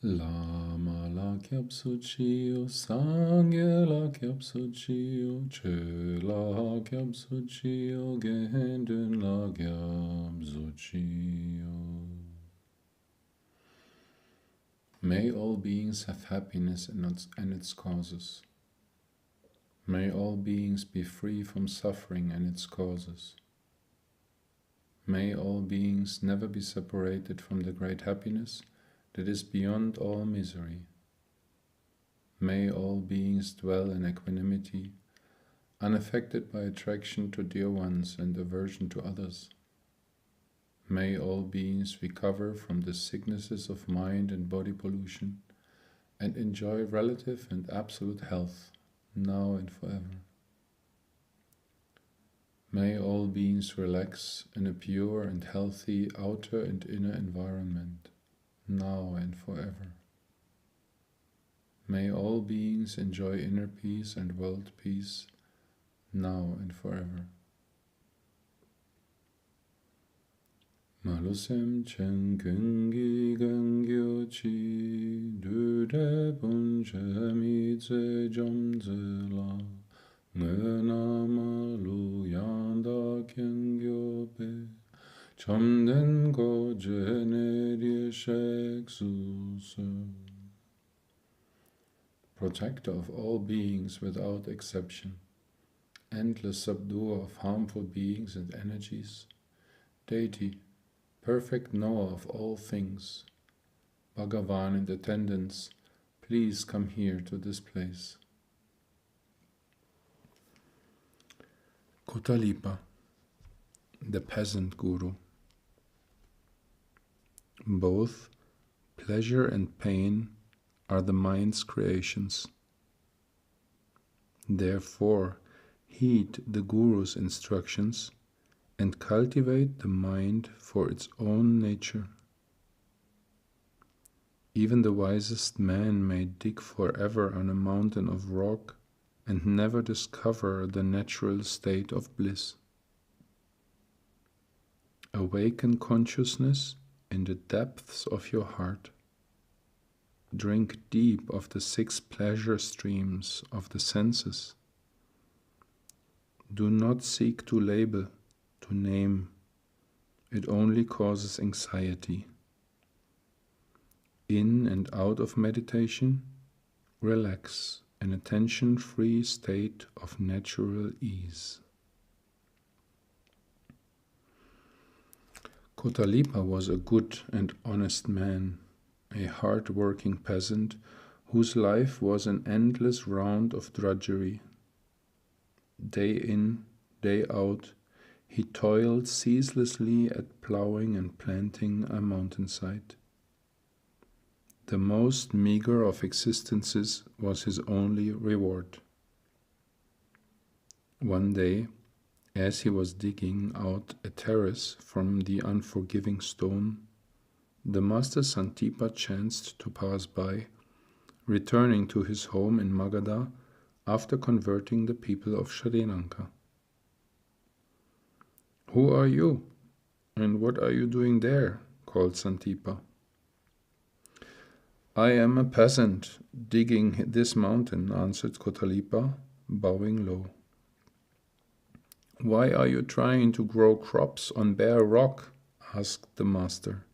Lama la kyab suchiyo, sangye la kyab suchiyo, che la kyab suchiyo, gendun la kyab suchiyo. May all beings have happiness and its causes. May all beings be free from suffering and its causes. May all beings never be separated from the great happiness that is beyond all misery. May all beings dwell in equanimity, unaffected by attraction to dear ones and aversion to others. May all beings recover from the sicknesses of mind and body pollution and enjoy relative and absolute health, now and forever. May all beings relax in a pure and healthy outer and inner environment, now and forever. May all beings enjoy inner peace and world peace, now and forever. Malusem chen kungi gangyo chi, dude bunche mi ze jom ze la, ngena malu yanda kengyo pe, chomden go jene die shek su. Protector of all beings without exception, endless subduer of harmful beings and energies, deity, perfect knower of all things, Bhagavan in attendance, please come here to this place. Kotalipa, the peasant guru. Both pleasure and pain are the mind's creations. Therefore, heed the guru's instructions and cultivate the mind for its own nature. Even the wisest man may dig forever on a mountain of rock and never discover the natural state of bliss. Awaken consciousness in the depths of your heart. Drink deep of the 6 pleasure streams of the senses. Do not seek to label, to name. It only causes anxiety. In and out of meditation, relax in a tension-free state of natural ease. Kotalipa was a good and honest man, a hard-working peasant whose life was an endless round of drudgery. Day in, day out, he toiled ceaselessly at plowing and planting a mountainside. The most meager of existences was his only reward. One day, as he was digging out a terrace from the unforgiving stone, the master Santipa chanced to pass by, returning to his home in Magadha after converting the people of Sri Lanka. "Who are you, and what are you doing there?" called Santipa. "I am a peasant digging this mountain," answered Kotalipa, bowing low. "Why are you trying to grow crops on bare rock?" asked the master.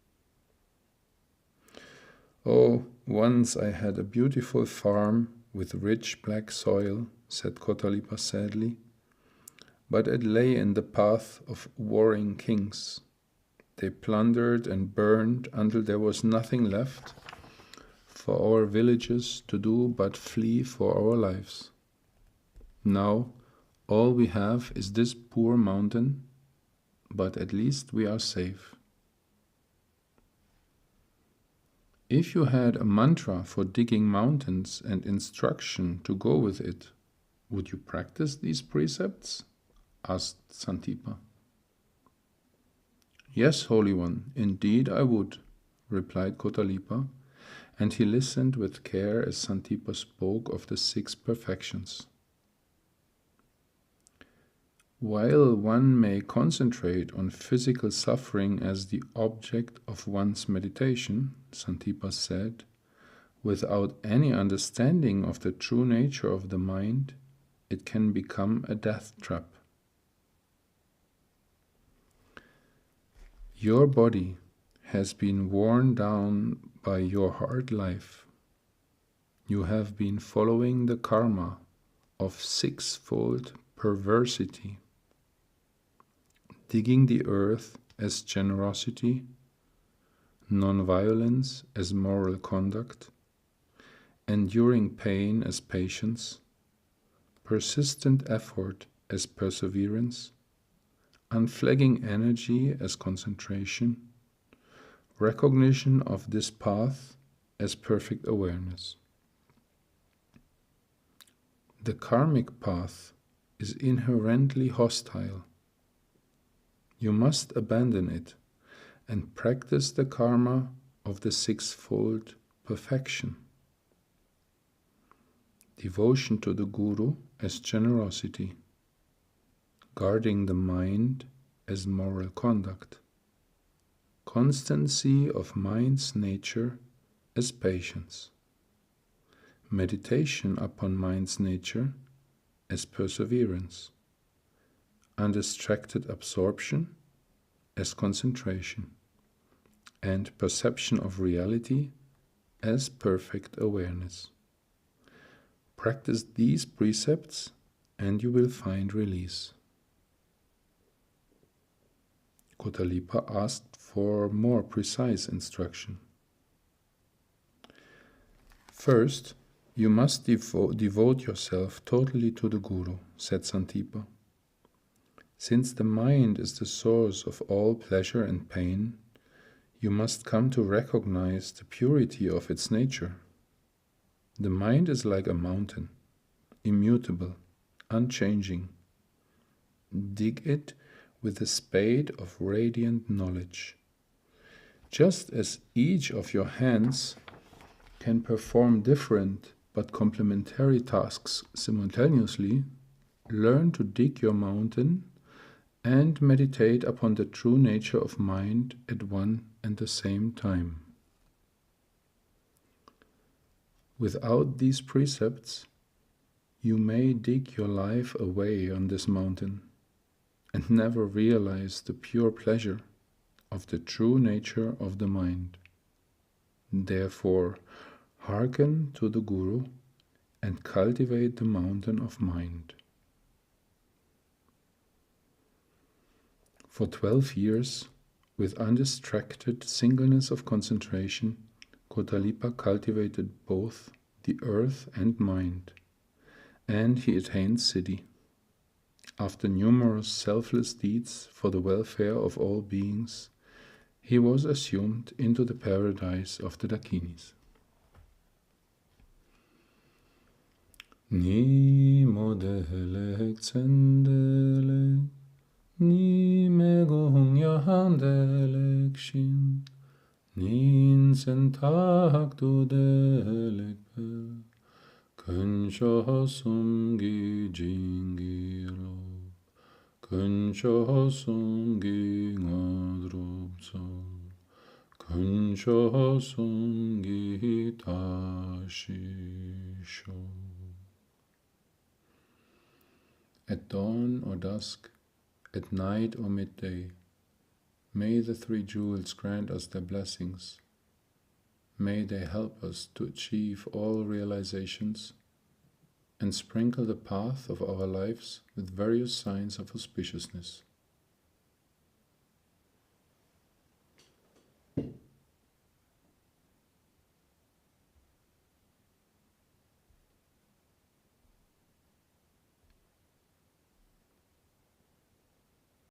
"Oh, once I had a beautiful farm with rich black soil," said Kotalipa sadly, "but it lay in the path of warring kings. They plundered and burned until there was nothing left for our villagers to do but flee for our lives. Now, all we have is this poor mountain, but at least we are safe." "If you had a mantra for digging mountains and instruction to go with it, would you practice these precepts?" asked Santipa. "Yes, Holy One, indeed I would," replied Kotalipa, and he listened with care as Santipa spoke of the 6 perfections. "While one may concentrate on physical suffering as the object of one's meditation," Santipa said, Without any understanding of the true nature of the mind, it can become a death trap. Your body has been worn down by your hard life. You have been following the karma of sixfold perversity, digging the earth as generosity, non-violence as moral conduct, enduring pain as patience, persistent effort as perseverance, unflagging energy as concentration, recognition of this path as perfect awareness. The karmic path is inherently hostile. You must abandon it and practice the karma of the sixfold perfection. Devotion to the Guru as generosity, guarding the mind as moral conduct, constancy of mind's nature as patience, meditation upon mind's nature as perseverance, undistracted absorption as concentration, and perception of reality as perfect awareness. Practice these precepts and you will find release. Kotalipa asked for more precise instruction. First, you must devote yourself totally to the Guru, said Santipa. Since the mind is the source of all pleasure and pain, you must come to recognize the purity of its nature. The mind is like a mountain, immutable, unchanging. Dig it with a spade of radiant knowledge. Just as each of your hands can perform different but complementary tasks simultaneously, learn to dig your mountain and meditate upon the true nature of mind at one and the same time. Without these precepts, you may dig your life away on this mountain and never realize the pure pleasure of the true nature of the mind. Therefore, hearken to the Guru and cultivate the mountain of mind. For 12 years, with undistracted singleness of concentration, Kotalipa cultivated both the earth and mind, and he attained siddhi. After numerous selfless deeds for the welfare of all beings, he was assumed into the paradise of the Dakinis. Ni modelek zendelek, ni megong yahandelek shin, nin sentak du delek pel, kunsho sumgi jingiro, kunsho sumgi ngodrupso, kunsho sumgi tashisho. At dawn or dusk, at night or midday, may the three jewels grant us their blessings. May they help us to achieve all realizations and sprinkle the path of our lives with various signs of auspiciousness.